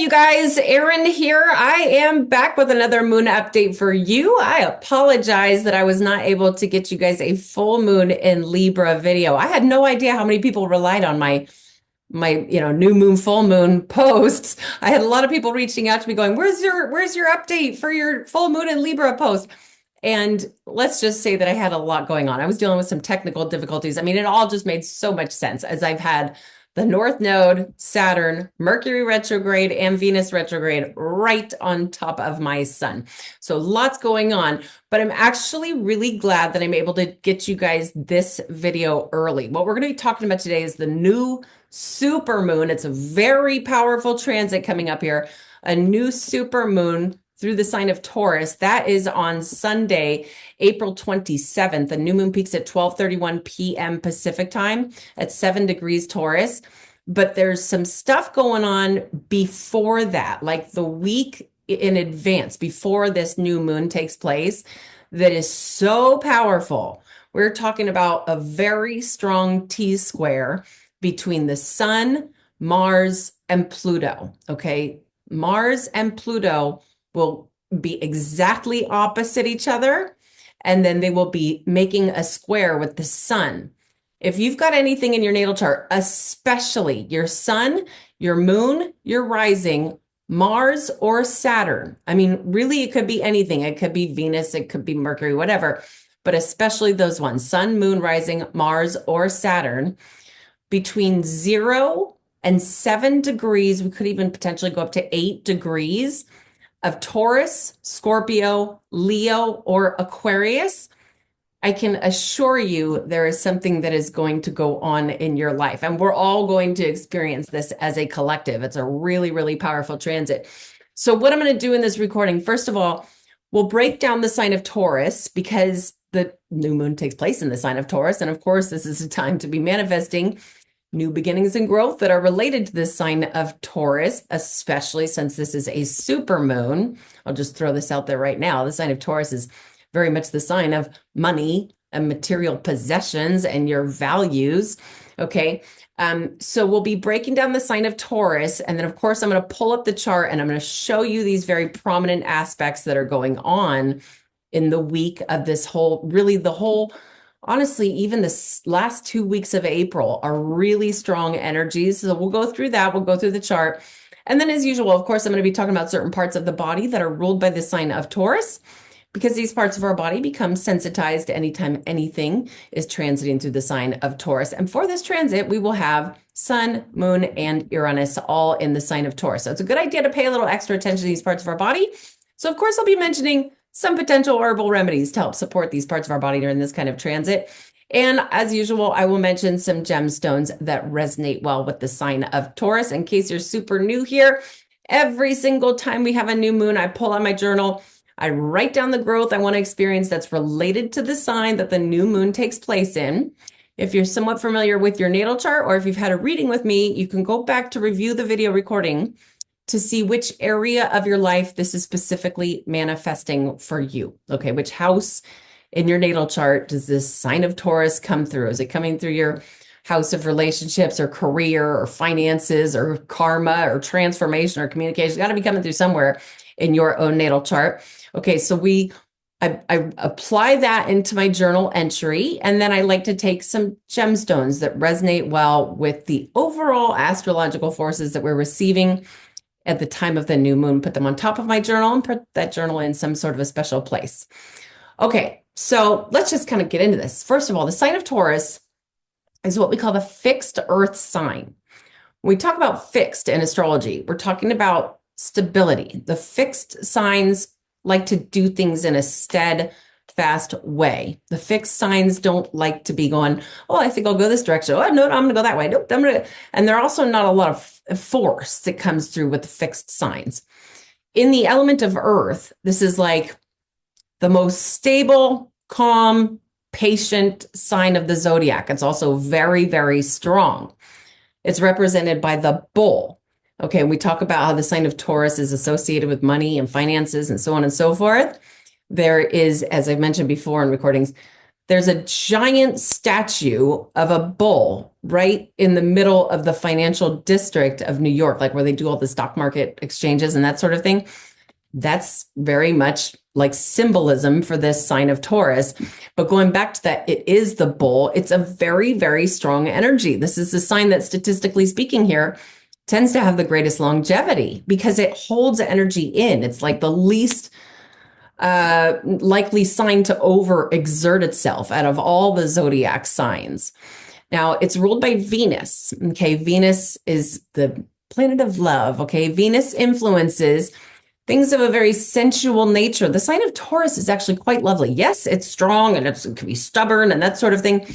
you guys, Erin here. I am back with another moon update for you. I apologize that I was not able to get you guys a full moon in Libra video. I had no idea how many people relied on my new moon, full moon posts. I had a lot of people reaching out to me going, where's your update for your full moon in Libra post? And let's just say that I had a lot going on. I was dealing with some technical difficulties. I mean, it all just made so much sense as I've had the North Node, Saturn, Mercury retrograde, and Venus retrograde right on top of my sun. So lots going on, but I'm actually really glad that I'm able to get you guys this video early. What we're going to be talking about today is the new super moon. It's a very powerful transit coming up here, a new super moon through the sign of Taurus. That is on Sunday, April 27th. The new moon peaks at 12:31 p.m. Pacific time at 7 degrees Taurus. But there's some stuff going on before that, like the week in advance, before this new moon takes place, that is so powerful. We're talking about a very strong T-square between the sun, Mars, and Pluto, okay? Mars and Pluto will be exactly opposite each other, and then they will be making a square with the sun. If you've got anything in your natal chart, especially your sun, your moon, your rising, Mars or Saturn, I mean, really, it could be anything. It could be Venus, it could be Mercury, whatever, but especially those ones, sun, moon, rising, Mars, or Saturn, between 0 and 7 degrees, we could even potentially go up to 8 degrees of Taurus, Scorpio, Leo, or Aquarius, I can assure you there is something that is going to go on in your life. And we're all going to experience this as a collective. It's a really, really powerful transit. So what I'm going to do in this recording, first of all, we'll break down the sign of Taurus because the new moon takes place in the sign of Taurus. And of course, this is a time to be manifesting new beginnings and growth that are related to this sign of Taurus, especially since this is a super moon. I'll just throw this out there right now. The sign of Taurus is very much the sign of money and material possessions and your values. Okay. So we'll be breaking down the sign of Taurus. And then of course, I'm going to pull up the chart and I'm going to show you these very prominent aspects that are going on in the week of this whole, really the whole, honestly, even the last 2 weeks of April are really strong energies. So we'll go through that. We'll go through the chart. And then as usual, of course, I'm going to be talking about certain parts of the body that are ruled by the sign of Taurus, because these parts of our body become sensitized anytime anything is transiting through the sign of Taurus. And for this transit, we will have Sun, Moon, and Uranus all in the sign of Taurus. So it's a good idea to pay a little extra attention to these parts of our body. So of course, I'll be mentioning some potential herbal remedies to help support these parts of our body during this kind of transit. And as usual, I will mention some gemstones that resonate well with the sign of Taurus. In case you're super new here, every single time we have a new moon, I pull out my journal, I write down the growth I want to experience that's related to the sign that the new moon takes place in. If you're somewhat familiar with your natal chart, or if you've had a reading with me, you can go back to review the video recording to see which area of your life this is specifically manifesting for you. Okay, which house in your natal chart does this sign of Taurus come through? Is it coming through your house of relationships or career or finances or karma or transformation or communication? It's got to be coming through somewhere in your own natal chart. Okay, so I apply that into my journal entry, and then I like to take some gemstones that resonate well with the overall astrological forces that we're receiving at the time of the new moon, put them on top of my journal and put that journal in some sort of a special place. Okay, so let's just kind of get into this. First of all, the sign of Taurus is what we call the fixed earth sign. When we talk about fixed in astrology, we're talking about stability. The fixed signs like to do things in a steadfast way. The fixed signs don't like to be going, oh, I think I'll go this direction. Oh, no, I'm going to go that way. Nope, and there are also not a lot of force that comes through with the fixed signs. In the element of earth, this is like the most stable, calm, patient sign of the zodiac. It's also very, very strong. It's represented by the bull. Okay, we talk about how the sign of Taurus is associated with money and finances and so on and so forth. There is, as I've mentioned before in recordings, there's a giant statue of a bull right in the middle of the financial district of New York, like where they do all the stock market exchanges and that sort of thing. That's very much like symbolism for this sign of Taurus. But going back to that, it is the bull. It's a very, very strong energy. This is the sign that, statistically speaking here, tends to have the greatest longevity because it holds energy in. It's like the least likely sign to overexert itself out of all the zodiac signs. Now, it's ruled by Venus. Okay, Venus is the planet of love. Okay, Venus influences things of a very sensual nature. The sign of Taurus is actually quite lovely. Yes, it's strong and it can be stubborn and that sort of thing.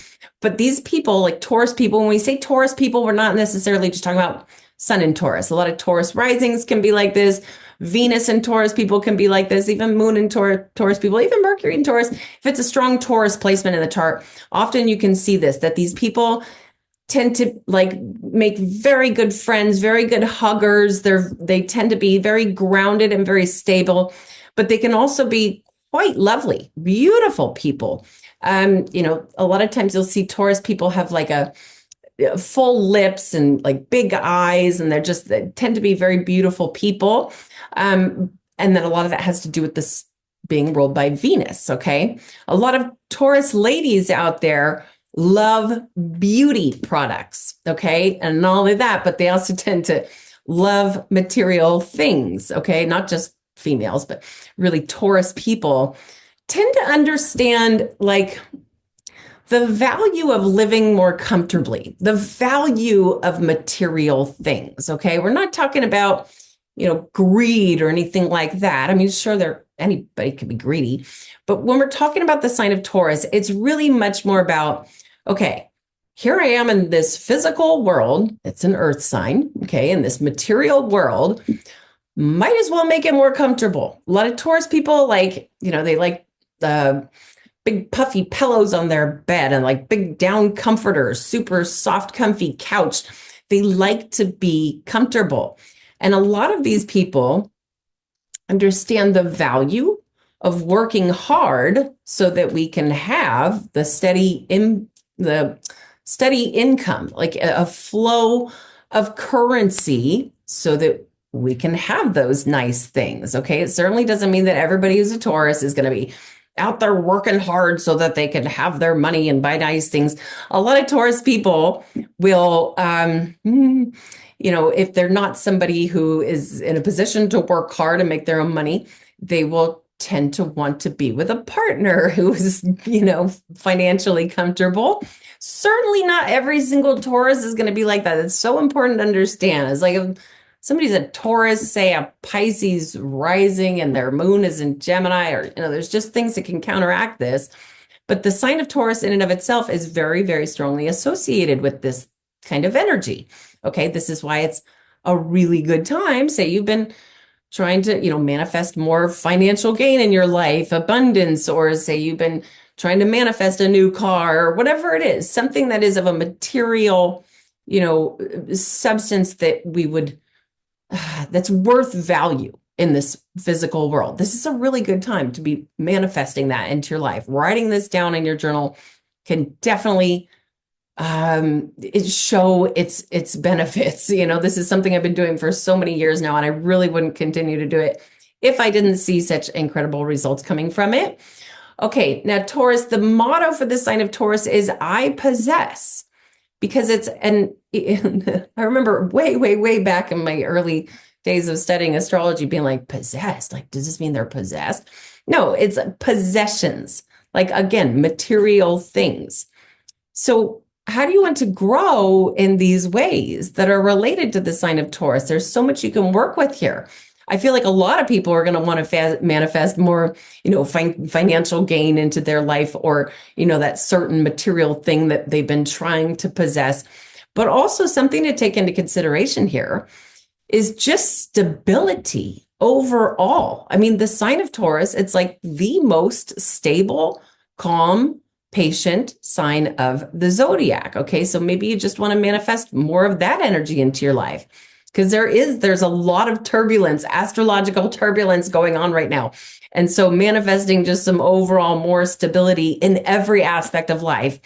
But these people, like Taurus people, when we say Taurus people, we're not necessarily just talking about Sun in Taurus. A lot of Taurus risings can be like this. Venus and Taurus people can be like this. Even Moon and Taurus people, even Mercury and Taurus. If it's a strong Taurus placement in the chart, often you can see this, that these people tend to like make very good friends, very good huggers. They tend to be very grounded and very stable, but they can also be quite lovely, beautiful people. You know, a lot of times you'll see Taurus people have like a full lips and like big eyes, and they tend to be very beautiful people. And then a lot of that has to do with this being ruled by Venus. Okay. A lot of Taurus ladies out there love beauty products. Okay. And not only that, but they also tend to love material things. Okay. Not just females, but really Taurus people tend to understand like the value of living more comfortably, the value of material things. Okay. We're not talking about, you know, greed or anything like that. I mean, sure, anybody could be greedy, but when we're talking about the sign of Taurus, it's really much more about, okay, here I am in this physical world. It's an earth sign. Okay. In this material world, might as well make it more comfortable. A lot of Taurus people like, you know, they like big puffy pillows on their bed and like big down comforters, super soft, comfy couch. They like to be comfortable. And a lot of these people understand the value of working hard so that we can have the steady income, like a flow of currency so that we can have those nice things. Okay. It certainly doesn't mean that everybody who's a Taurus is going to be out there working hard so that they can have their money and buy nice things. A lot of Taurus people will, you know, if they're not somebody who is in a position to work hard and make their own money, they will tend to want to be with a partner who is, you know, financially comfortable. Certainly not every single Taurus is going to be like that. It's so important to understand. It's like if somebody's a Taurus, say a Pisces rising and their moon is in Gemini, or, you know, there's just things that can counteract this. But the sign of Taurus in and of itself is very, very strongly associated with this kind of energy. Okay, this is why it's a really good time. Say you've been trying to, you know, manifest more financial gain in your life, abundance, or say you've been trying to manifest a new car or whatever it is, something that is of a material, you know, substance that we would, that's worth value in this physical world. This is a really good time to be manifesting that into your life. Writing this down in your journal can definitely show its benefits. You know, this is something I've been doing for so many years now, and I really wouldn't continue to do it if I didn't see such incredible results coming from it. Okay, now Taurus, the motto for this sign of Taurus is I possess, because I remember way back in my early days of studying astrology being like, possessed, like, does this mean they're possessed? No, it's possessions, like, again, material things. So how do you want to grow in these ways that are related to the sign of Taurus? There's so much you can work with here. I feel like a lot of people are going to want to manifest more, you know, financial gain into their life, or, you know, that certain material thing that they've been trying to possess. But also something to take into consideration here is just stability overall. I mean, the sign of Taurus, it's like the most stable, calm, patient sign of the zodiac. Okay, so maybe you just want to manifest more of that energy into your life. because there's a lot of turbulence, astrological turbulence going on right now. And so manifesting just some overall more stability in every aspect of life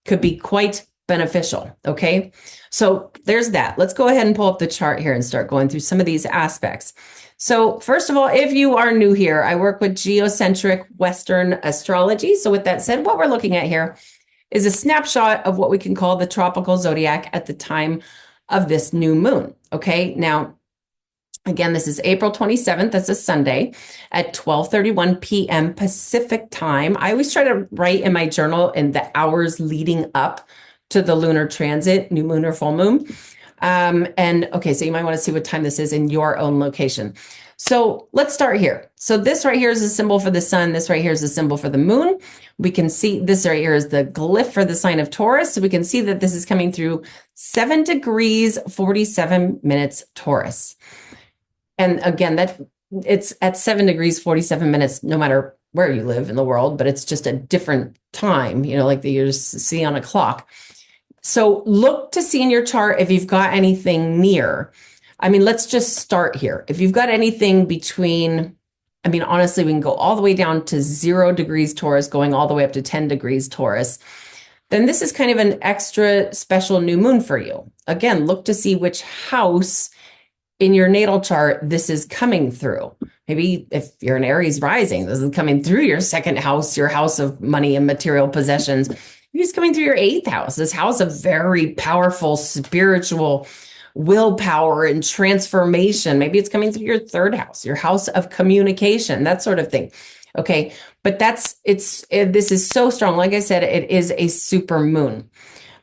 could be quite beneficial. Okay. So there's that. Let's go ahead and pull up the chart here and start going through some of these aspects. So first of all, if you are new here, I work with geocentric Western astrology. So with that said, what we're looking at here is a snapshot of what we can call the tropical zodiac at the time of this new moon. Okay. Now, again, this is April 27th. That's a Sunday at 12:31 p.m. Pacific time. I always try to write in my journal in the hours leading up to the lunar transit, new moon or full moon. And okay, so you might want to see what time this is in your own location. So let's start here. So this right here is a symbol for the sun. This right here is a symbol for the moon. We can see this right here is the glyph for the sign of Taurus. So we can see that this is coming through 7 degrees, 47 minutes Taurus. And again, that it's at 7 degrees, 47 minutes, no matter where you live in the world, but it's just a different time, like that you just see on a clock. So look to see in your chart if you've got anything near. I mean, let's just start here. If you've got anything between, honestly, we can go all the way down to 0 degrees Taurus, going all the way up to 10 degrees Taurus, then this is kind of an extra special new moon for you. Again, look to see which house in your natal chart this is coming through. Maybe if you're an Aries rising, this is coming through your second house, your house of money and material possessions. Maybe it's coming through your 8th house, this house of very powerful spiritual willpower and transformation. Maybe it's coming through your 3rd house, your house of communication, that sort of thing. Okay, but this is so strong. Like I said, it is a super moon.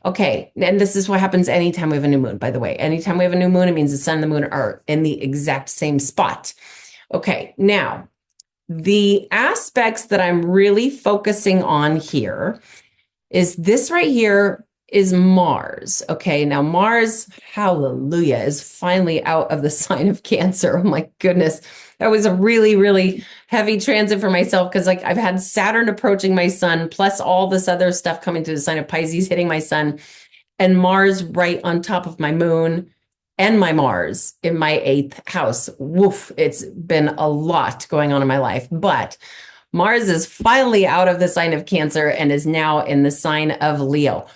Okay, and this is what happens anytime we have a new moon, by the way. Anytime we have a new moon, it means the sun and the moon are in the exact same spot. Okay, now, the aspects that I'm really focusing on here is this right here is Mars. Okay, now Mars, hallelujah, is finally out of the sign of Cancer. Oh my goodness. That was a really, really heavy transit for myself because I've had Saturn approaching my sun, plus all this other stuff coming through the sign of Pisces, hitting my sun, and Mars right on top of my moon and my Mars in my 8th house. Woof, it's been a lot going on in my life, but Mars is finally out of the sign of Cancer and is now in the sign of Leo.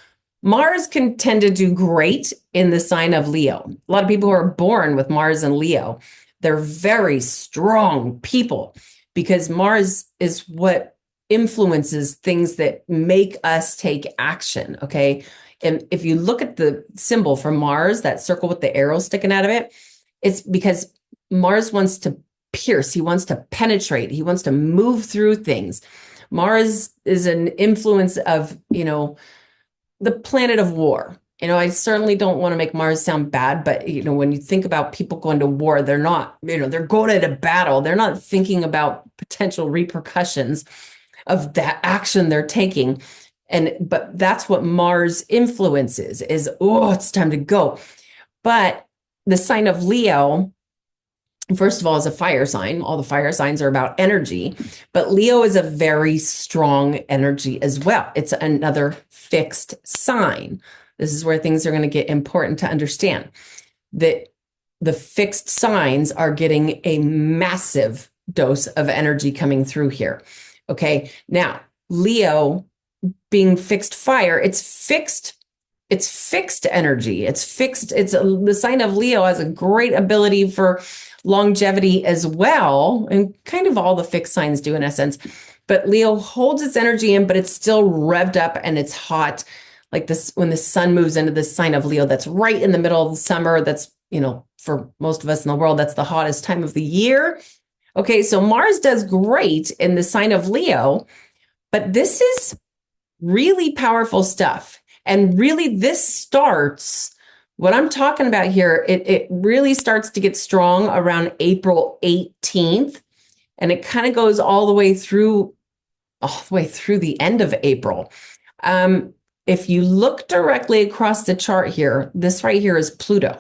Mars can tend to do great in the sign of Leo. A lot of people who are born with Mars and Leo, they're very strong people because Mars is what influences things that make us take action, okay? And if you look at the symbol for Mars, that circle with the arrow sticking out of it, it's because Mars wants to pierce, he wants to penetrate, he wants to move through things. Mars is an influence of, the planet of war. I certainly don't want to make Mars sound bad, but when you think about people going to war, they're not, they're going into battle. They're not thinking about potential repercussions of that action they're taking. But that's what Mars influences is, it's time to go. But the sign of Leo, first of all, is a fire sign. All the fire signs are about energy, but Leo is a very strong energy as well. It's another fixed sign. This is where things are going to get important to understand. That the fixed signs are getting a massive dose of energy coming through here. Okay. Now, Leo being fixed fire, it's fixed energy. It's fixed. The sign of Leo has a great ability for longevity as well. And kind of all the fixed signs do in essence, but Leo holds its energy in, but it's still revved up and it's hot. Like this, when the sun moves into the sign of Leo, that's right in the middle of the summer. That's, for most of us in the world, that's the hottest time of the year. Okay. So Mars does great in the sign of Leo, but this is really powerful stuff. And really this starts, what I'm talking about here, it really starts to get strong around April 18th. And it kind of goes all the way through the end of April. If you look directly across the chart here, this right here is Pluto,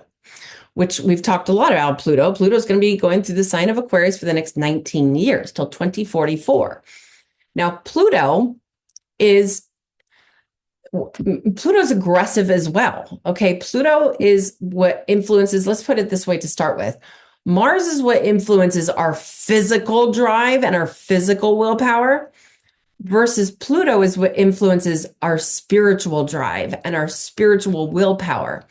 which we've talked a lot about Pluto. Pluto is going to be going through the sign of Aquarius for the next 19 years till 2044. Now, Pluto is Pluto's aggressive as well. Okay. Pluto is what influences, let's put it this way to start with. Mars is what influences our physical drive and our physical willpower, versus Pluto is what influences our spiritual drive and our spiritual willpower.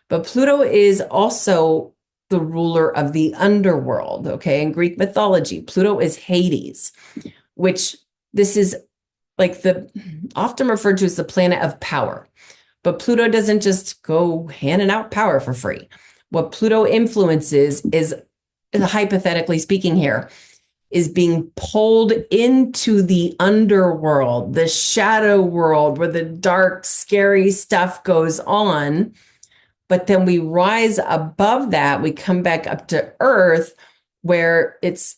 But Pluto is also the ruler of the underworld. Okay. In Greek mythology, Pluto is Hades, which this is like often referred to as the planet of power. But Pluto doesn't just go handing out power for free. What Pluto influences is, hypothetically speaking here, is being pulled into the underworld, the shadow world where the dark, scary stuff goes on. But then we rise above that. We come back up to Earth where it's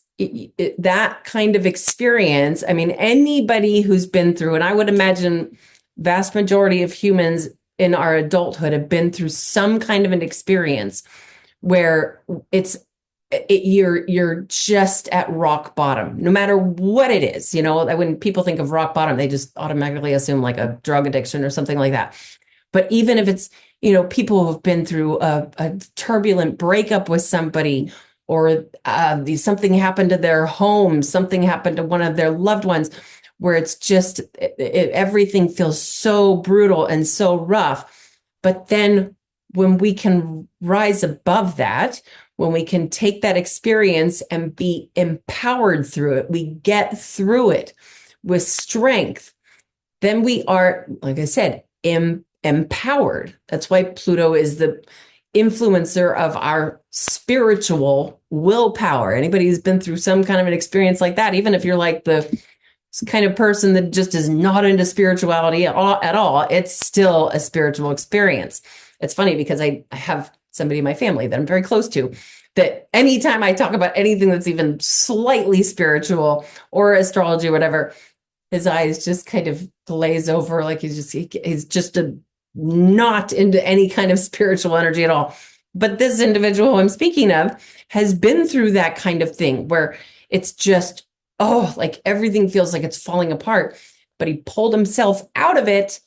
that kind of experience. I mean, anybody who's been through, and I would imagine vast majority of humans in our adulthood have been through some kind of an experience where you're just at rock bottom, no matter what it is. You know, when people think of rock bottom, they just automatically assume like a drug addiction or something like that. But even if it's, you know, people who have been through a turbulent breakup with somebody, or something happened to their home, something happened to one of their loved ones, where it's just, everything feels so brutal and so rough. But then when we can rise above that, when we can take that experience and be empowered through it, we get through it with strength, then we are, like I said, empowered. That's why Pluto is the influencer of our spiritual willpower. Anybody who's been through some kind of an experience like that, even if you're like the kind of person that just is not into spirituality at all, it's still a spiritual experience. It's funny because I have somebody in my family that I'm very close to, that anytime I talk about anything that's even slightly spiritual or astrology or whatever, his eyes just kind of glaze over, like he's just not into any kind of spiritual energy at all. But this individual I'm speaking of has been through that kind of thing where it's just, like everything feels like it's falling apart, but he pulled himself out of it.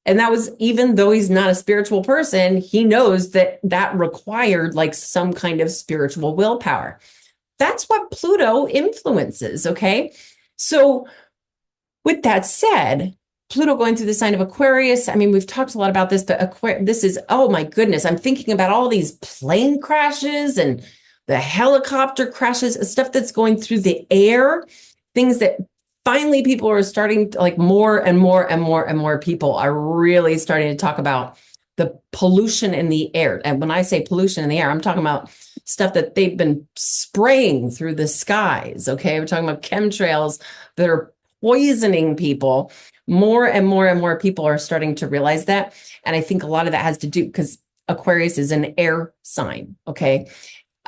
And that was, even though he's not a spiritual person, he knows that required like some kind of spiritual willpower. That's what Pluto influences. Okay. So with that said, Pluto going through the sign of Aquarius. I mean, we've talked a lot about this, but this is, oh my goodness, I'm thinking about all these plane crashes and the helicopter crashes, stuff that's going through the air, things that finally people are starting to, like, more and more people are really starting to talk about the pollution in the air. And when I say pollution in the air, I'm talking about stuff that they've been spraying through the skies. Okay. We're talking about chemtrails that are poisoning people. More and more people are starting to realize that. And I think a lot of that has to do because Aquarius is an air sign. Okay.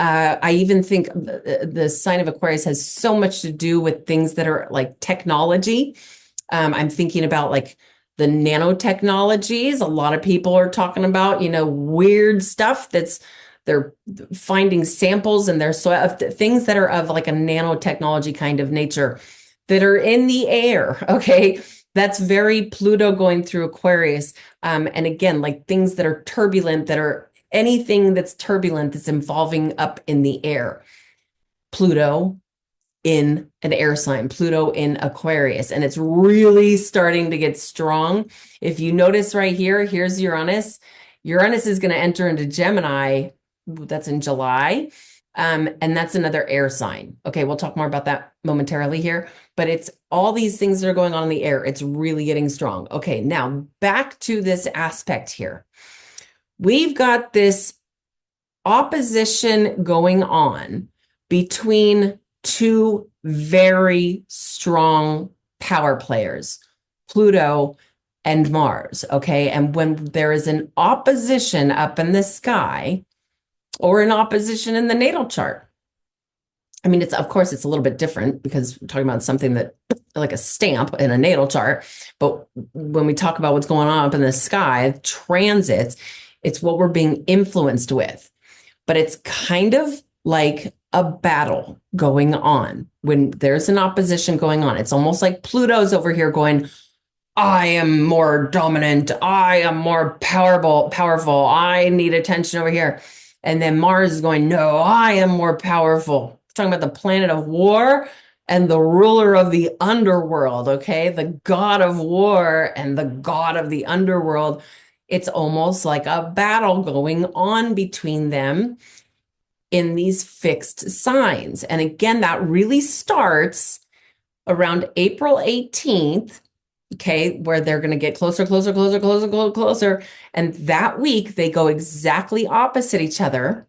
I even think the sign of Aquarius has so much to do with things that are like technology. I'm thinking about like the nanotechnologies. A lot of people are talking about, weird stuff they're finding samples in their soil of things that are of like a nanotechnology kind of nature that are in the air. Okay. That's very Pluto going through Aquarius. And again, like things that are turbulent, that are anything that's turbulent, that's involving up in the air. Pluto in an air sign, Pluto in Aquarius. And it's really starting to get strong. If you notice right here, here's Uranus. Uranus is going to enter into Gemini. That's in July. And that's another air sign. Okay, we'll talk more about that momentarily here, but it's all these things that are going on in the air. It's really getting strong. Okay, now back to this aspect here. We've got this opposition going on between two very strong power players, Pluto and Mars. Okay, and when there is an opposition up in the sky, or an opposition in the natal chart. I mean, of course, it's a little bit different because we're talking about something that like a stamp in a natal chart. But when we talk about what's going on up in the sky, transits, it's what we're being influenced with. But it's kind of like a battle going on when there's an opposition going on. It's almost like Pluto's over here going, I am more dominant. I am more powerful. I need attention over here. And then Mars is going, no, I am more powerful. Talking about the planet of war and the ruler of the underworld, okay? The god of war and the god of the underworld. It's almost like a battle going on between them in these fixed signs. And again, that really starts around April 18th, okay, where they're going to get closer, closer, closer, closer, closer, closer. And that week, they go exactly opposite each other.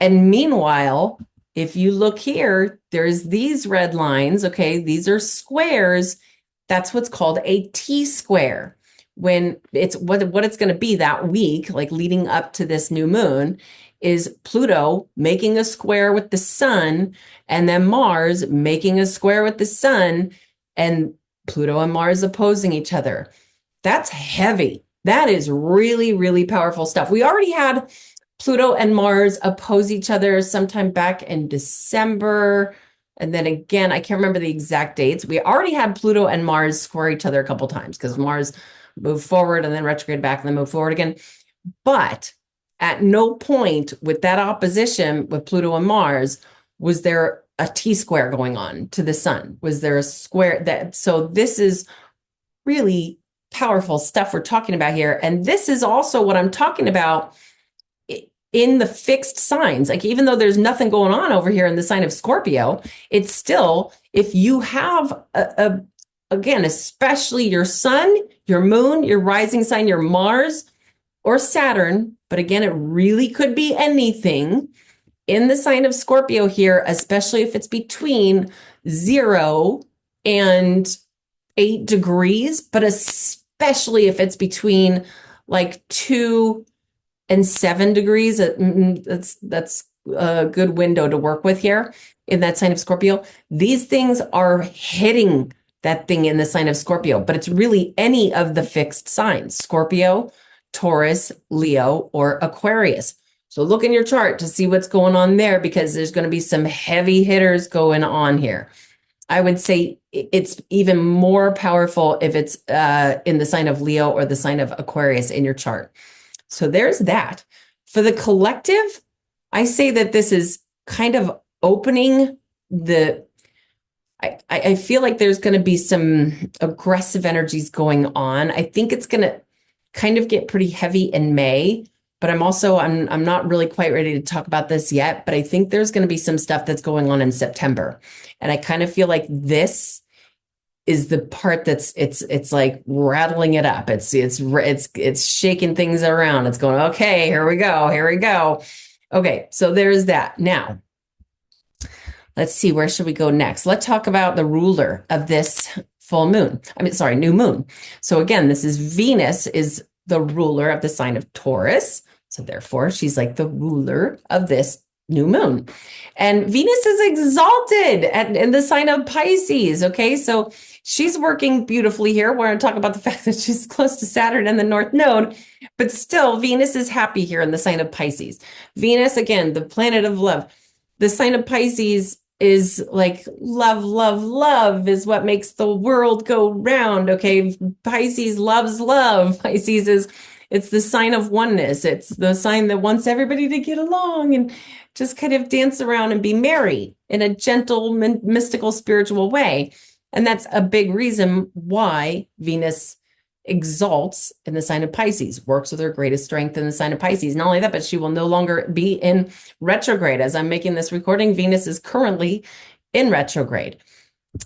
And meanwhile, if you look here, there's these red lines, okay, these are squares. That's what's called a T-square. When it's what it's going to be that week, like leading up to this new moon, is Pluto making a square with the sun, and then Mars making a square with the sun, and Pluto and Mars opposing each other. That's heavy. That is really, really powerful stuff. We already had Pluto and Mars oppose each other sometime back in December. And then again, I can't remember the exact dates. We already had Pluto and Mars square each other a couple times because Mars moved forward and then retrograde back and then moved forward again. But at no point with that opposition with Pluto and Mars was there a T-square going on to the sun. Was there a square that, so this is really powerful stuff we're talking about here. And this is also what I'm talking about in the fixed signs. Like, even though there's nothing going on over here in the sign of Scorpio, it's still, if you have again, especially your sun, your moon, your rising sign, your Mars or Saturn, but again, it really could be anything in the sign of Scorpio here, especially if it's between 0 and 8 degrees, but especially if it's between like 2 and 7 degrees. That's a good window to work with here in that sign of Scorpio. These things are hitting that thing in the sign of Scorpio, but it's really any of the fixed signs: Scorpio, Taurus, Leo, or Aquarius. So look in your chart to see what's going on there, because there's going to be some heavy hitters going on here. I would say it's even more powerful if it's in the sign of Leo or the sign of Aquarius in your chart. So there's that. For the collective, I say that this is kind of opening the, I feel like there's going to be some aggressive energies going on. I think it's going to kind of get pretty heavy in May, but I'm not really quite ready to talk about this yet, but I think there's going to be some stuff that's going on in September. And I kind of feel like this is the part that's it's like rattling it up. It's shaking things around. It's going, okay, here we go. Okay, so there's that. Now, let's see, where should we go next? Let's talk about the ruler of this new moon. So again, this is Venus is the ruler of the sign of Taurus. So therefore, she's like the ruler of this new moon. And Venus is exalted in the sign of Pisces. Okay, so she's working beautifully here. We're going to talk about the fact that she's close to Saturn and the North Node, but still Venus is happy here in the sign of Pisces. Venus, again, the planet of love. The sign of Pisces is like love is what makes the world go round. Okay, Pisces loves love. It's the sign of oneness. It's the sign that wants everybody to get along and just kind of dance around and be merry in a gentle, mystical, spiritual way. And that's a big reason why Venus exalts in the sign of Pisces, works with her greatest strength in the sign of Pisces. Not only that, but she will no longer be in retrograde. As I'm making this recording, Venus is currently in retrograde,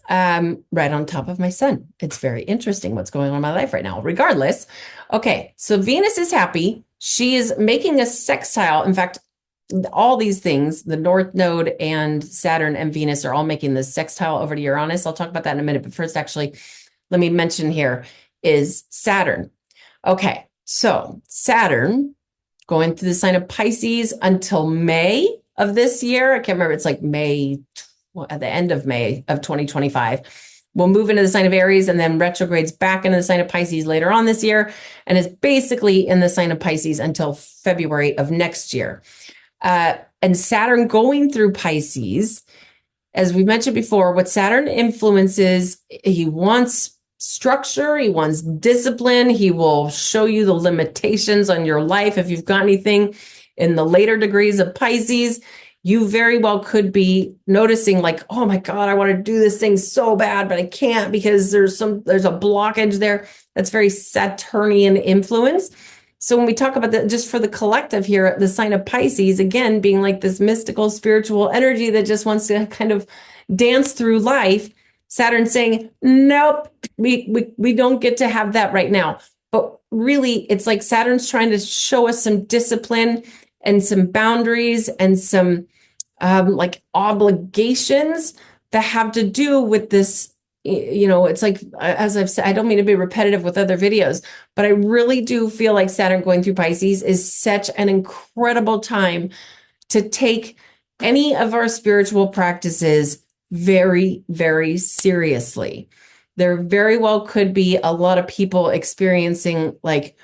right on top of my sun. It's very interesting what's going on in my life right now. Regardless, okay, so Venus is happy. She is making a sextile. In fact, all these things, the North Node and Saturn and Venus are all making this sextile over to Uranus. I'll talk about that in a minute. But first, actually, let me mention here is Saturn. Okay, so Saturn going through the sign of Pisces until May of this year. I can't remember. It's like May, at the end of May of 2025. We'll move into the sign of Aries and then retrogrades back into the sign of Pisces later on this year, and is basically in the sign of Pisces until February of next year. And Saturn going through Pisces, as we mentioned before, what Saturn influences, he wants structure. He wants discipline. He will show you the limitations on your life. If you've got anything in the later degrees of Pisces, you very well could be noticing like, oh my God, I want to do this thing so bad, but I can't because there's a blockage there. That's very Saturnian influence. So when we talk about that, just for the collective here, the sign of Pisces, again, being like this mystical, spiritual energy that just wants to kind of dance through life, Saturn saying, nope, we don't get to have that right now. But really, it's like Saturn's trying to show us some discipline and some boundaries and some like obligations that have to do with this. It's like, as I've said, I don't mean to be repetitive with other videos, but I really do feel like Saturn going through Pisces is such an incredible time to take any of our spiritual practices very, very seriously. There very well could be a lot of people experiencing like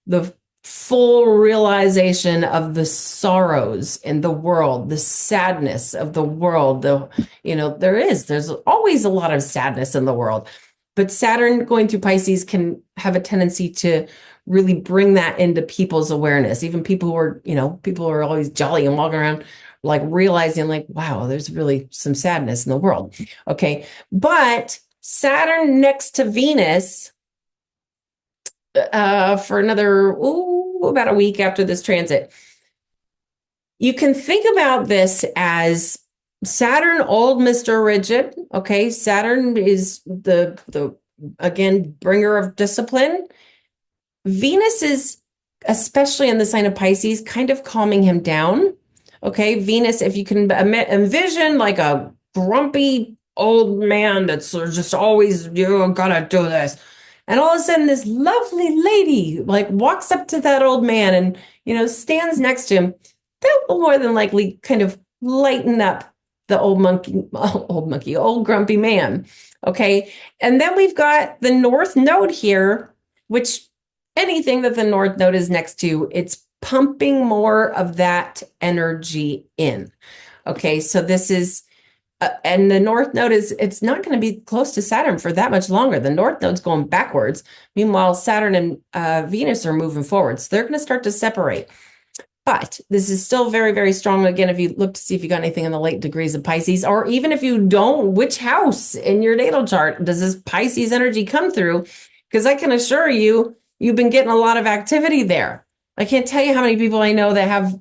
the full realization of the sorrows in the world, the sadness of the world. There's always a lot of sadness in the world, but Saturn going through Pisces can have a tendency to really bring that into people's awareness. Even people who are always jolly and walking around like realizing like, wow, there's really some sadness in the world. Okay. But Saturn next to Venus, for another, about a week after this transit. You can think about this as Saturn, old Mr. Rigid. Okay. Saturn is the again, bringer of discipline. Venus is, especially in the sign of Pisces, kind of calming him down. Okay. Venus, if you can envision like a grumpy old man that's just always, you gotta do this. And all of a sudden, this lovely lady like walks up to that old man and, stands next to him. That will more than likely kind of lighten up the old grumpy man. Okay. And then we've got the North Node here, which anything that the North Node is next to, it's pumping more of that energy in. Okay. So this is, and the North Node it's not going to be close to Saturn for that much longer. The North Node's going backwards. Meanwhile, Saturn and Venus are moving forwards. So they're going to start to separate. But this is still very, very strong. Again, if you look to see if you got anything in the late degrees of Pisces, or even if you don't, which house in your natal chart does this Pisces energy come through? Because I can assure you, you've been getting a lot of activity there. I can't tell you how many people I know that have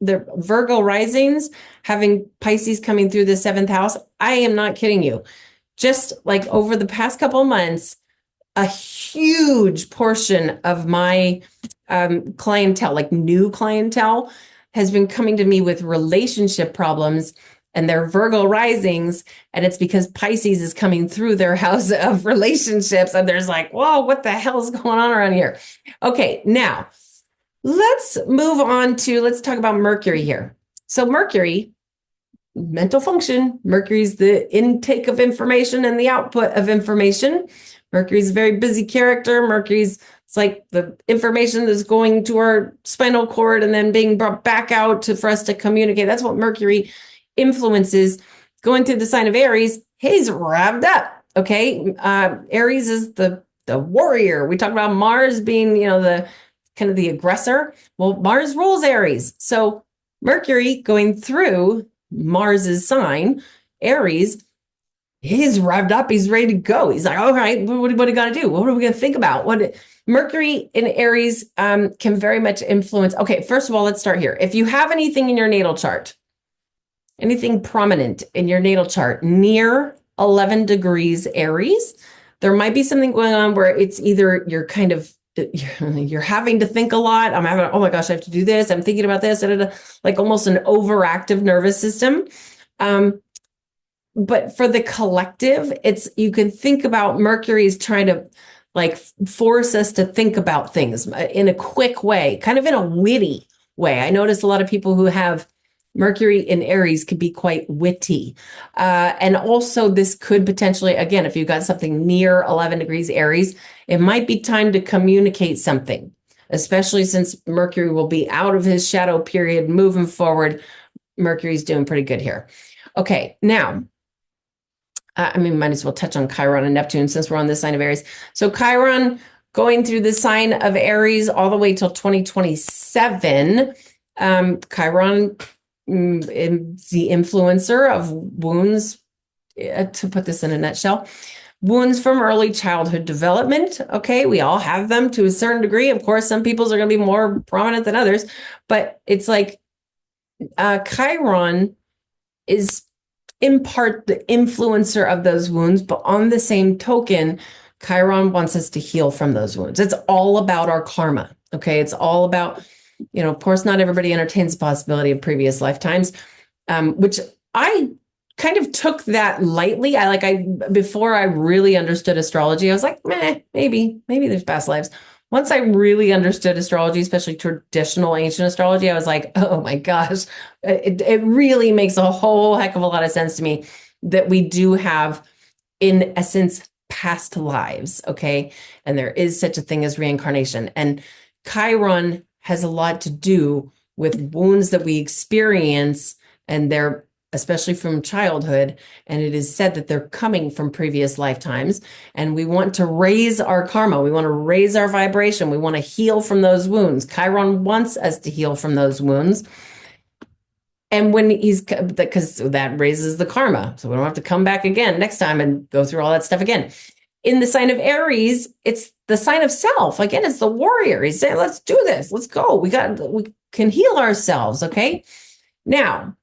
their Virgo risings having Pisces coming through the 7th house. I am not kidding you. Just like over the past couple of months, a huge portion of my clientele, like new clientele, has been coming to me with relationship problems and their Virgo risings. And it's because Pisces is coming through their house of relationships. And there's like, whoa, what the hell is going on around here? Okay, now let's move on to, let's talk about Mercury here. So Mercury, mental function. Mercury's the intake of information and the output of information. Mercury's a very busy character. It's like the information that's going to our spinal cord and then being brought back out for us to communicate. That's what Mercury influences. Going through the sign of Aries, he's revved up. Okay. Aries is the warrior. We talk about Mars being, the kind of the aggressor. Well, Mars rules Aries. So Mercury going through Mars's sign, Aries, he's revved up. He's ready to go. He's like, all right, what do you got to do? What are we going to think about? Mercury in Aries can very much influence. Okay, first of all, let's start here. If you have anything in your natal chart, anything prominent in your natal chart near 11 degrees Aries, there might be something going on where it's either you're having to think a lot. I'm having, oh my gosh, I have to do this. I'm thinking about this, like almost an overactive nervous system. But for the collective, you can think about Mercury is trying to like force us to think about things in a quick way, kind of in a witty way. I notice a lot of people who have Mercury in Aries could be quite witty. And also this could potentially, again, if you've got something near 11 degrees Aries, it might be time to communicate something, especially since Mercury will be out of his shadow period, moving forward. Mercury's doing pretty good here. Okay, now, I mean, might as well touch on Chiron and Neptune since we're on the sign of Aries. So Chiron going through the sign of Aries all the way till 2027. Chiron is the influencer of wounds, to put this in a nutshell, wounds from early childhood development. Okay, we all have them to a certain degree. Of course, some people's are going to be more prominent than others, but it's like Chiron is in part the influencer of those wounds, but on the same token, Chiron wants us to heal from those wounds. It's all about our karma. Okay. It's all about, of course, not everybody entertains the possibility of previous lifetimes, which I kind of took that lightly. Before I really understood astrology, I was like, maybe there's past lives. Once I really understood astrology, especially traditional ancient astrology, I was like, oh my gosh, it really makes a whole heck of a lot of sense to me that we do have, in essence, past lives, okay? And there is such a thing as reincarnation. And Chiron has a lot to do with wounds that we experience, and they're especially from childhood, and it is said that they're coming from previous lifetimes, and we want to raise our karma. We want to raise our vibration. We want to heal from those wounds. Chiron wants us to heal from those wounds. And because that raises the karma, so we don't have to come back again next time and go through all that stuff again. In the sign of Aries, it's the sign of self. Again, it's the warrior. He's saying, let's do this. Let's go. We can heal ourselves, okay? Now,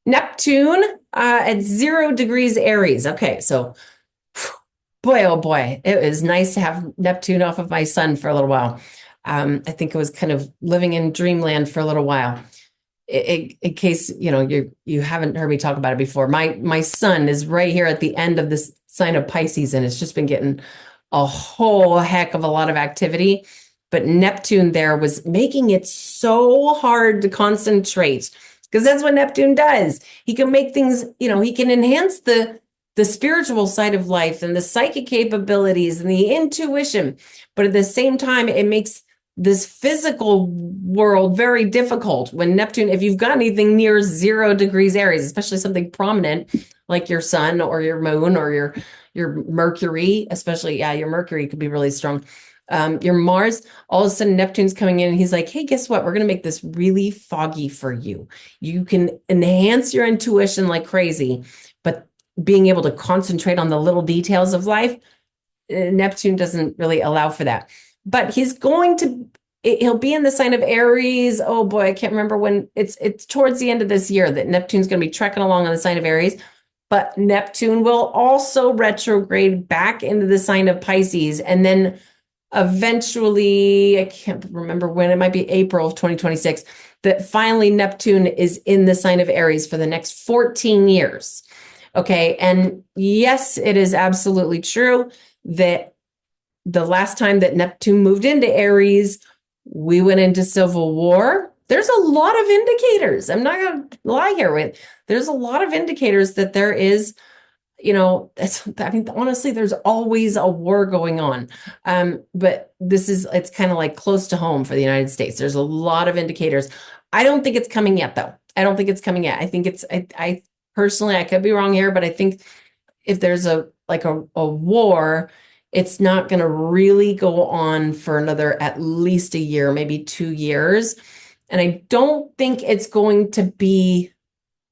Neptune at 0 degrees Aries. Okay, so boy, oh boy, it was nice to have Neptune off of my sun for a little while. I think it was kind of living in dreamland for a little while. In case you haven't heard me talk about it before, my sun is right here at the end of this sign of Pisces, and it's just been getting a whole heck of a lot of activity. But Neptune there was making it so hard to concentrate, because that's what Neptune does. He can make things, he can enhance the spiritual side of life and the psychic capabilities and the intuition. But at the same time, it makes this physical world very difficult when Neptune, if you've got anything near 0 degrees Aries, especially something prominent like your sun or your moon or your Mercury, especially, your Mercury could be really strong. Your Mars, all of a sudden Neptune's coming in and he's like, hey, guess what? We're going to make this really foggy for you. You can enhance your intuition like crazy, but being able to concentrate on the little details of life, Neptune doesn't really allow for that. But he'll be in the sign of Aries. Oh boy, I can't remember when. It's towards the end of this year that Neptune's going to be trekking along on the sign of Aries. But Neptune will also retrograde back into the sign of Pisces, and then eventually, I can't remember when, it might be April of 2026, that finally Neptune is in the sign of Aries for the next 14 years. Okay. And yes, it is absolutely true that the last time that Neptune moved into Aries, we went into civil war. There's a lot of indicators. I'm not going to lie here. There's a lot of indicators that there is, honestly, there's always a war going on. But it's kind of like close to home for the United States. There's a lot of indicators. I don't think it's coming yet, though. I don't think it's coming yet. I think I personally, I could be wrong here, but I think if there's a war, it's not going to really go on for another at least a year, maybe 2 years. And I don't think it's going to be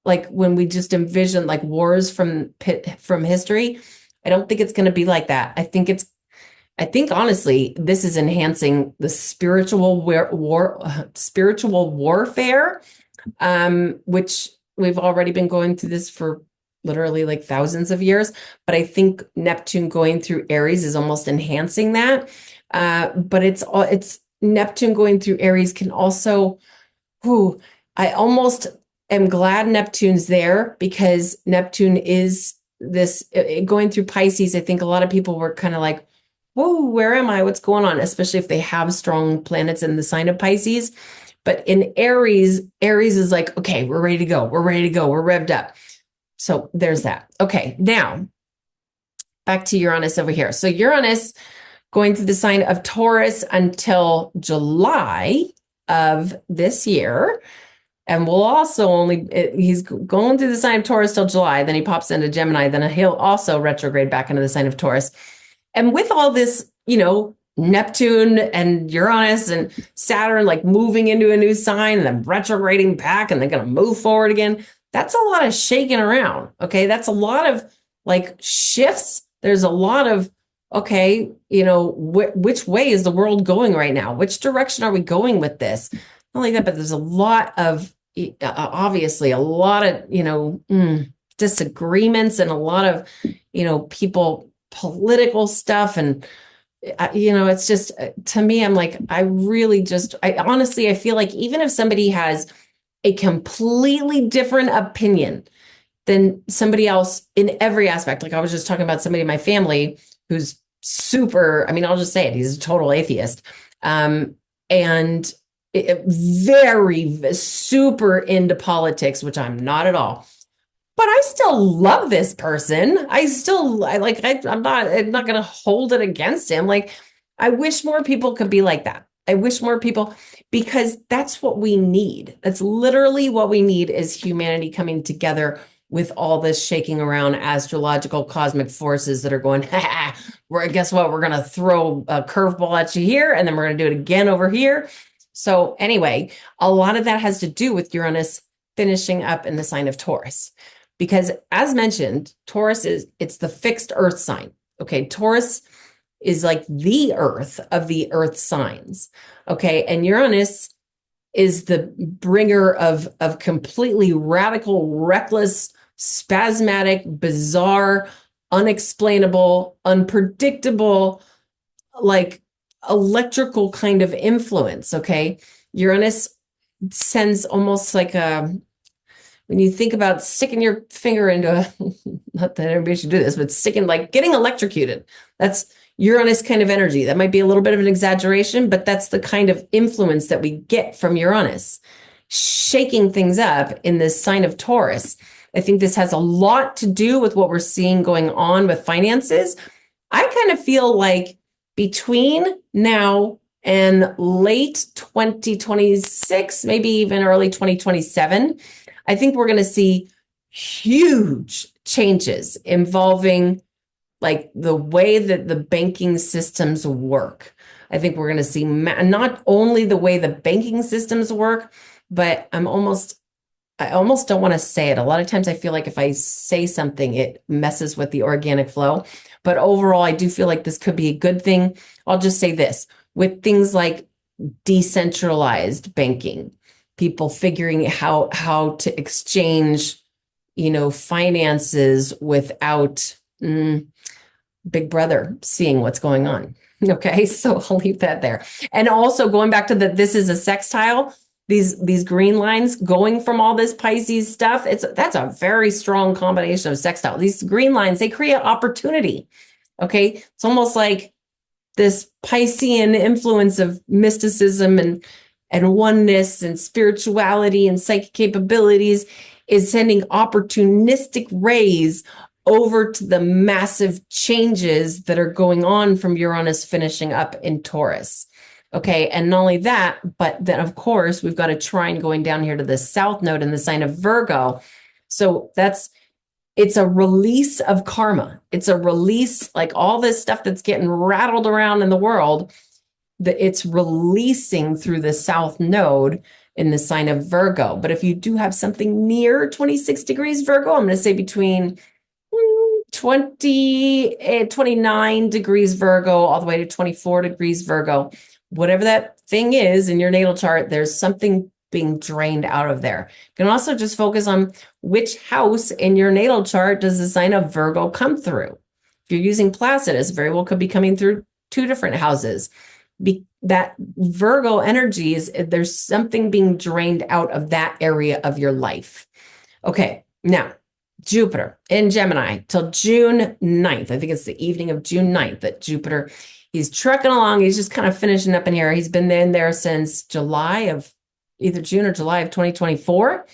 like when we just envision like wars from history. I don't think it's going to be like that. I think honestly, this is enhancing the spiritual warfare, which we've already been going through this for literally like thousands of years. But I think Neptune going through Aries is almost enhancing that. But it's Neptune going through Aries can also, I almost am glad Neptune's there, because Neptune is this going through Pisces. I think a lot of people were kind of like, whoa, where am I? What's going on? Especially if they have strong planets in the sign of Pisces. But in Aries is like, okay, we're ready to go. We're ready to go. We're revved up. So there's that. Okay, now back to Uranus over here. So Uranus going through the sign of Taurus until July of this year. And we'll also he's going through the sign of Taurus till July, then he pops into Gemini, then he'll also retrograde back into the sign of Taurus. And with all this, Neptune and Uranus and Saturn like moving into a new sign and then retrograding back and they're going to move forward again, that's a lot of shaking around. Okay. That's a lot of like shifts. There's a lot of, okay, which way is the world going right now? Which direction are we going with this? Not only that, but there's a lot of, obviously, a lot of, disagreements and a lot of, people, political stuff. And, it's just, to me, I'm like, I honestly, I feel like even if somebody has a completely different opinion than somebody else in every aspect, like I was just talking about somebody in my family who's super, I'll just say it, he's a total atheist. And very super into politics, which I'm not at all. But I still love this person. I'm not going to hold it against him. Like, I wish more people could be like that. I wish more people, because that's what we need. That's literally what we need, is humanity coming together with all this shaking around astrological cosmic forces that are going, guess what? We're going to throw a curveball at you here, and then we're going to do it again over here. So anyway, a lot of that has to do with Uranus finishing up in the sign of Taurus. Because as mentioned, Taurus it's the fixed earth sign. Okay. Taurus is like the earth of the earth signs. Okay. And Uranus is the bringer of completely radical, reckless, spasmodic, bizarre, unexplainable, unpredictable, like electrical kind of influence. Okay. Uranus sends almost like when you think about sticking your finger into not that everybody should do this, but getting electrocuted. That's Uranus kind of energy. That might be a little bit of an exaggeration, but that's the kind of influence that we get from Uranus, shaking things up in this sign of Taurus. I think this has a lot to do with what we're seeing going on with finances. I kind of feel like between now and late 2026, maybe even early 2027, I think we're going to see huge changes involving like the way that the banking systems work. I think we're going to see not only the way the banking systems work, but I almost don't want to say it. A lot of times I feel like if I say something, it messes with the organic flow. But overall, I do feel like this could be a good thing. I'll just say this, with things like decentralized banking, people figuring how to exchange, finances without Big Brother seeing what's going on. Okay, so I'll leave that there. And also going back to this is a sextile. These green lines going from all this Pisces stuff, that's a very strong combination of sextile. These green lines, they create opportunity. Okay, it's almost like this Piscean influence of mysticism and oneness and spirituality and psychic capabilities is sending opportunistic rays over to the massive changes that are going on from Uranus finishing up in Taurus. Okay. And not only that, but then of course we've got a trine going down here to the south node in the sign of Virgo. So it's a release of karma. It's a release, like all this stuff that's getting rattled around in the world, that it's releasing through the south node in the sign of Virgo. But if you do have something near 26 degrees Virgo, I'm going to say between 29 degrees Virgo all the way to 24 degrees Virgo, whatever that thing is in your natal chart, there's something being drained out of there. You can also just focus on which house in your natal chart does the sign of Virgo come through. If you're using Placidus, very well could be coming through 2 different houses. That Virgo energy there's something being drained out of that area of your life. Okay, now Jupiter in Gemini till June 9th. I think it's the evening of June 9th that Jupiter, he's trucking along. He's just kind of finishing up in here. He's been in there since either June or July of 2024.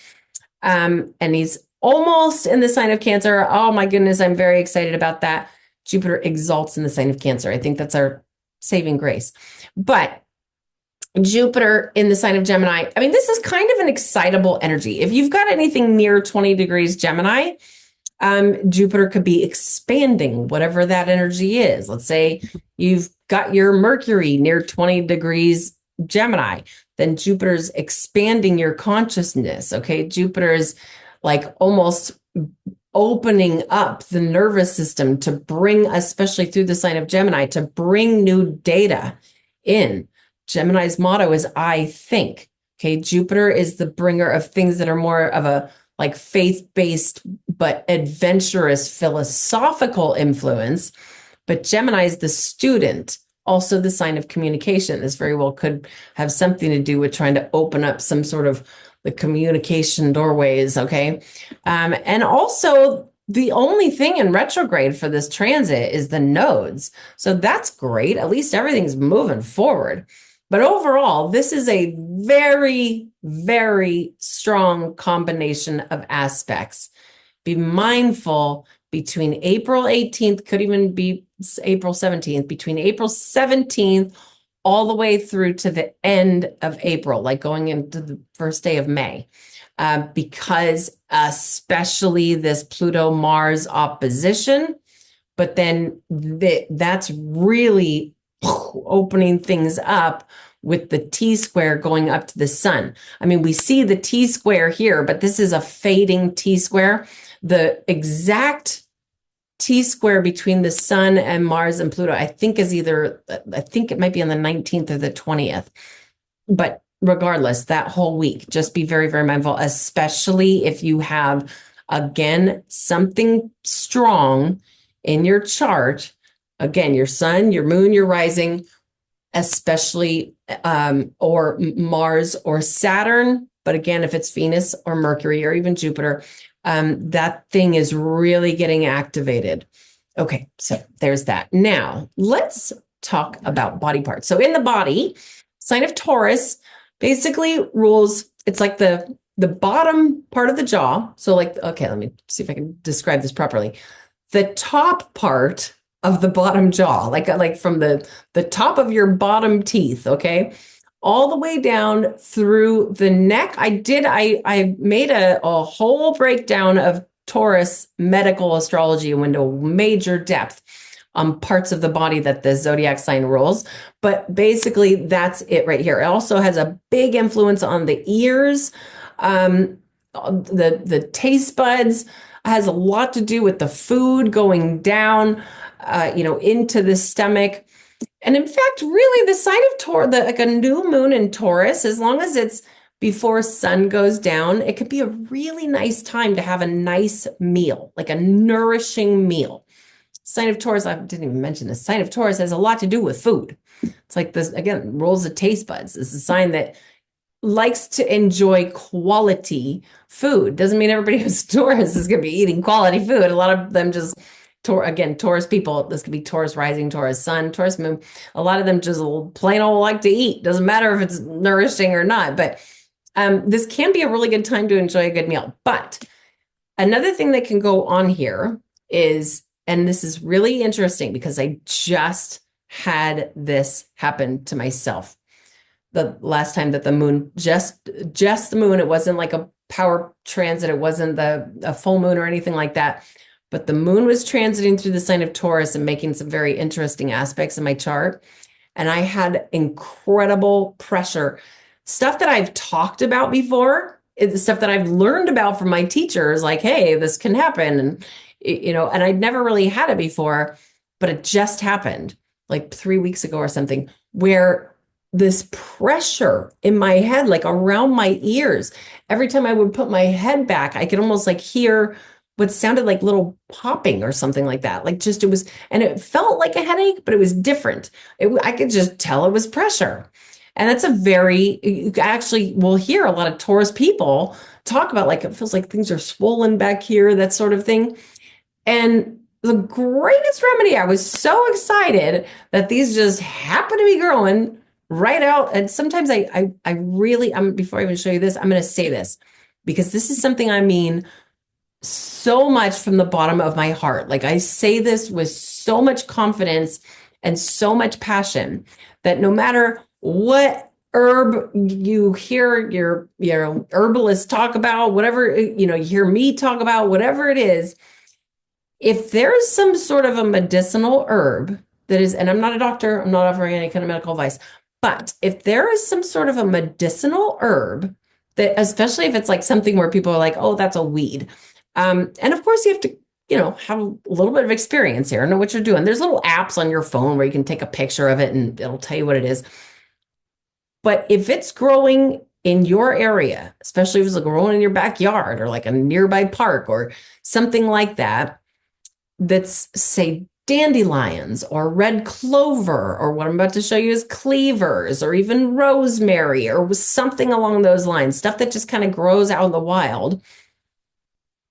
And he's almost in the sign of Cancer. Oh my goodness, I'm very excited about that. Jupiter exalts in the sign of Cancer. I think that's our saving grace. But Jupiter in the sign of Gemini. I mean, this is kind of an excitable energy. If you've got anything near 20 degrees Gemini, Jupiter could be expanding whatever that energy is. Let's say you've got your Mercury near 20 degrees Gemini, then Jupiter's expanding your consciousness. Okay. Jupiter is like almost opening up the nervous system to bring, especially through the sign of Gemini, to bring new data in. Gemini's motto is I think. Okay. Jupiter is the bringer of things that are more of a like faith-based but adventurous philosophical influence. But Gemini is the student, also the sign of communication. This very well could have something to do with trying to open up some sort of the communication doorways, okay? And also the only thing in retrograde for this transit is the nodes. So that's great. At least everything's moving forward. But overall, this is a very, very strong combination of aspects. Be mindful between April 18th, could even be April 17th, between April 17th all the way through to the end of April, like going into the first day of May, because especially this Pluto-Mars opposition, but then that's really opening things up with the T-square going up to the sun. I mean, we see the T-square here, but this is a fading T-square. The exact T-square between the sun and Mars and Pluto, I think it might be on the 19th or the 20th. But regardless, that whole week, just be very, very mindful, especially if you have, again, something strong in your chart. Again, your sun, your moon, your rising, especially, or Mars or Saturn. But again, if it's Venus or Mercury or even Jupiter, that thing is really getting activated. Okay, so there's that. Now, let's talk about body parts. So in the body, sign of Taurus basically rules, it's like the bottom part of the jaw. So like, okay, let me see if I can describe this properly. The top part of the bottom jaw, like from the top of your bottom teeth, okay, all the way down through the neck. I made a whole breakdown of Taurus medical astrology and went into major depth on parts of the body that the zodiac sign rules. But basically, that's it right here. It also has a big influence on the ears, the taste buds. Has a lot to do with the food going down, into the stomach. And in fact, really the sign of Taurus, like a new moon in Taurus, as long as it's before sun goes down, it could be a really nice time to have a nice meal, like a nourishing meal. Sign of Taurus, I didn't even mention this, sign of Taurus has a lot to do with food. It's like this, again, rules of taste buds. It's a sign that likes to enjoy quality food. Doesn't mean everybody who's Taurus is going to be eating quality food. A lot of them just, Taurus people, this could be Taurus rising, Taurus sun, Taurus moon. A lot of them just plain old like to eat. Doesn't matter if it's nourishing or not, but this can be a really good time to enjoy a good meal. But another thing that can go on here is, and this is really interesting because I just had this happen to myself. The last time that the moon, just the moon, it wasn't like a power transit, it wasn't a full moon or anything like that, but the moon was transiting through the sign of Taurus and making some very interesting aspects in my chart. And I had incredible pressure, stuff that I've talked about before, it's stuff that I've learned about from my teachers, like, hey, this can happen. And, and I'd never really had it before, but it just happened like 3 weeks ago or something, where this pressure in my head, like around my ears, every time I would put my head back, I could almost like hear what sounded like little popping or something like that. Like just, it was, and it felt like a headache, but it was different. I could just tell it was pressure. And that's you actually will hear a lot of Taurus people talk about, like, it feels like things are swollen back here, that sort of thing. And the greatest remedy, I was so excited that these just happen to be growing right out. And sometimes I really, before I even show you this, I'm going to say this because this is something I mean so much from the bottom of my heart. Like, I say this with so much confidence and so much passion that no matter what herb you hear your, herbalists talk about, whatever, you hear me talk about, whatever it is, if there's some sort of a medicinal herb that is, and I'm not a doctor, I'm not offering any kind of medical advice, but if there is some sort of a medicinal herb that, especially if it's like something where people are like, oh, that's a weed. And of course you have to, have a little bit of experience here, know what you're doing. There's little apps on your phone where you can take a picture of it and it'll tell you what it is. But if it's growing in your area, especially if it's growing in your backyard or like a nearby park or something like that, that's say dandelions or red clover, or what I'm about to show you is cleavers or even rosemary or something along those lines, stuff that just kind of grows out in the wild,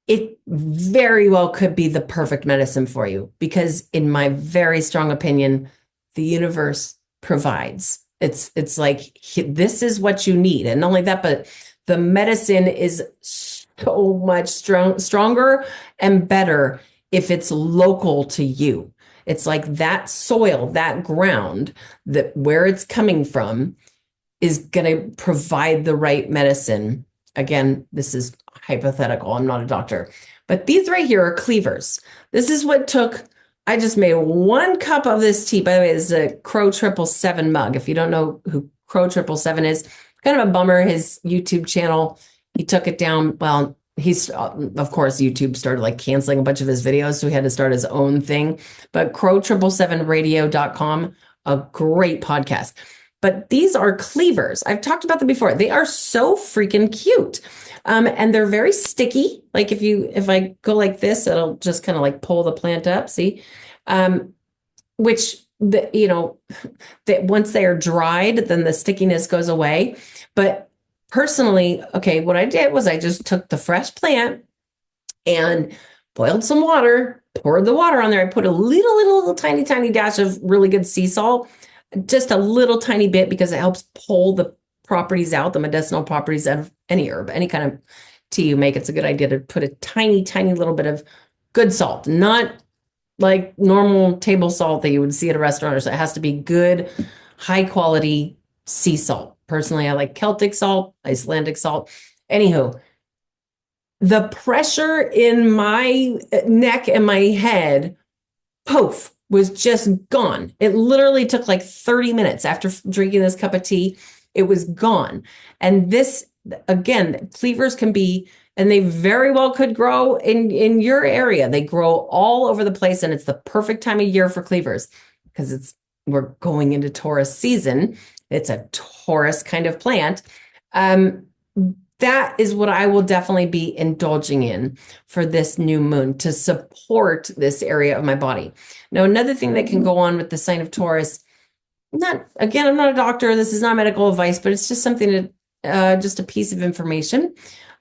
it very well could be the perfect medicine for you, because in my very strong opinion, the universe provides. It's like, this is what you need. And not only that, but the medicine is so much stronger and better if it's local to you. It's like that soil, that ground, that where it's coming from is going to provide the right medicine. Again, this is hypothetical. I'm not a doctor, but these right here are cleavers. This is what took, I just made 1 cup of this tea. By the way, this is a Crow 777 mug. If you don't know who Crow 777 is, kind of a bummer. His YouTube channel, he took it down. Well, he's, of course, YouTube started like canceling a bunch of his videos, so he had to start his own thing. But crow777radio.com, a great podcast. But these are cleavers. I've talked about them before. They are so freaking cute. And they're very sticky. Like if I go like this, it'll just kind of like pull the plant up, see? Which, that once they are dried, then the stickiness goes away. But personally, okay, what I did was I just took the fresh plant and boiled some water, poured the water on there. I put a little tiny dash of really good sea salt, just a little tiny bit, because it helps pull the properties out, the medicinal properties of any herb, any kind of tea you make. It's a good idea to put a tiny little bit of good salt, not like normal table salt that you would see at a restaurant. So it has to be good, high quality sea salt. Personally, I like Celtic salt, Icelandic salt. Anywho, the pressure in my neck and my head, poof, was just gone. It literally took like 30 minutes after drinking this cup of tea. It was gone. And this, again, cleavers can be, and they very well could grow in your area. They grow all over the place, and it's the perfect time of year for cleavers, because we're going into Taurus season. It's a Taurus kind of plant. That is what I will definitely be indulging in for this new moon to support this area of my body. Now, another thing that can go on with the sign of Taurus, I'm not a doctor, this is not medical advice, but it's just something to, just a piece of information,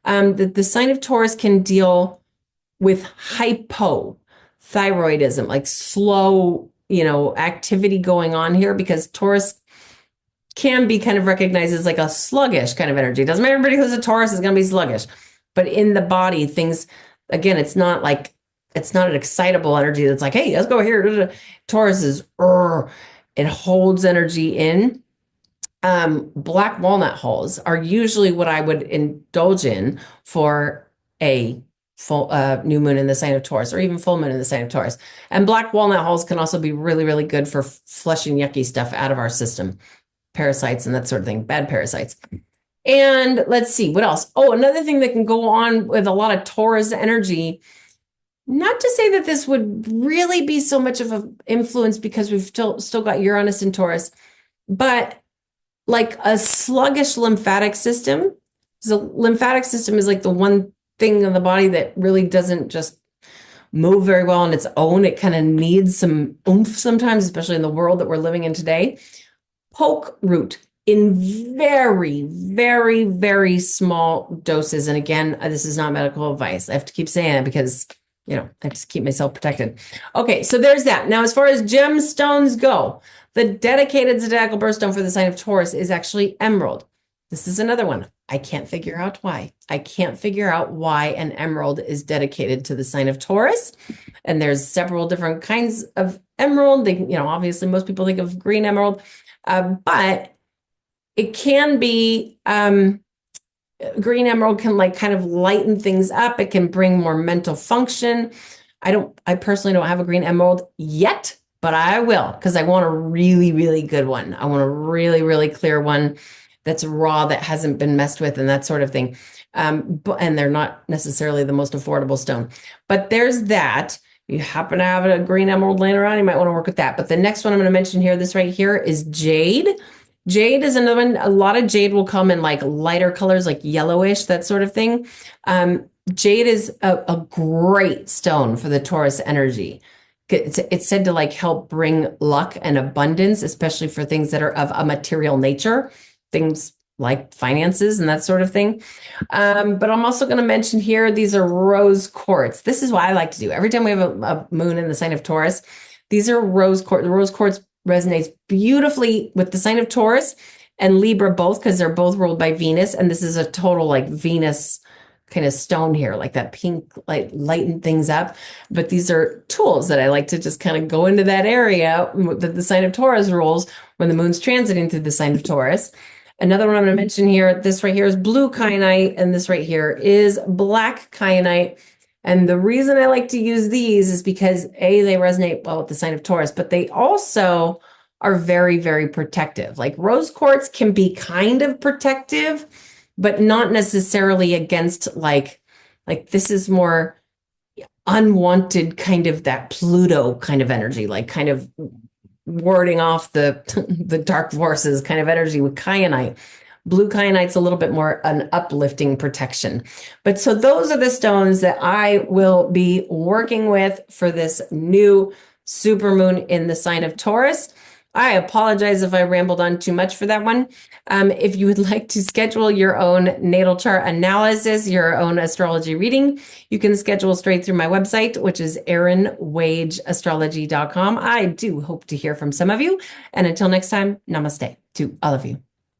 that the sign of Taurus can deal with hypothyroidism, like slow, activity going on here, because Taurus can be kind of recognized as like a sluggish kind of energy. It doesn't mean everybody who's a Taurus is going to be sluggish, but in the body, things, again, it's not an excitable energy that's like, hey, let's go here. Taurus is, it holds energy in. Black walnut hulls are usually what I would indulge in for a full new moon in the sign of Taurus, or even full moon in the sign of Taurus. And black walnut hulls can also be really, really good for flushing yucky stuff out of our system, parasites and that sort of thing, bad parasites. And let's see, what else? Oh, another thing that can go on with a lot of Taurus energy, not to say that this would really be so much of an influence, because we've still got Uranus in Taurus, but like a sluggish lymphatic system. The lymphatic system is like the one thing in the body that really doesn't just move very well on its own. It kind of needs some oomph sometimes, especially in the world that we're living in today. Poke root in very, very, very small doses. And again, this is not medical advice. I have to keep saying it because, I just keep myself protected. Okay, so there's that. Now, as far as gemstones go, the dedicated zodiacal birthstone for the sign of Taurus is actually emerald. This is another one. I can't figure out why. I can't figure out why an emerald is dedicated to the sign of Taurus. And there's several different kinds of emerald. Obviously most people think of green emerald. But It can be green emerald can like kind of lighten things up. It can bring more mental function. I personally don't have a green emerald yet, but I will because I want a really, really good one. I want a really, really clear one that's raw, that hasn't been messed with and that sort of thing. And they're not necessarily the most affordable stone. But there's that. If you happen to have a green emerald laying around, you might want to work with that. But the next one I'm going to mention here, this right here, is jade. Jade is another one. A lot of jade will come in like lighter colors, like yellowish, that sort of thing. Jade is a great stone for the Taurus energy. It's said to like help bring luck and abundance, especially for things that are of a material nature, things like finances and that sort of thing. But I'm also going to mention here, these are rose quartz. This is what I like to do. Every time we have a moon in the sign of Taurus, these are rose quartz. The rose quartz resonates beautifully with the sign of Taurus and Libra both, because they're both ruled by Venus. And this is a total like Venus kind of stone here, like that pink, like lighten things up. But these are tools that I like to just kind of go into that area that the sign of Taurus rules when the moon's transiting through the sign of Taurus. Another one I'm going to mention here, this right here is blue kyanite, and this right here is black kyanite. And the reason I like to use these is because A, they resonate well with the sign of Taurus, but they also are very, very protective. Like rose quartz can be kind of protective, but not necessarily against like this is more unwanted kind of that Pluto kind of energy, like kind of warding off the the dark forces kind of energy with kyanite. Blue kyanite's a little bit more an uplifting protection. But so those are the stones that I will be working with for this new supermoon in the sign of Taurus. I apologize if I rambled on too much for that one. If you would like to schedule your own natal chart analysis, your own astrology reading, you can schedule straight through my website, which is erinwageastrology.com. I do hope to hear from some of you. And until next time, namaste to all of you.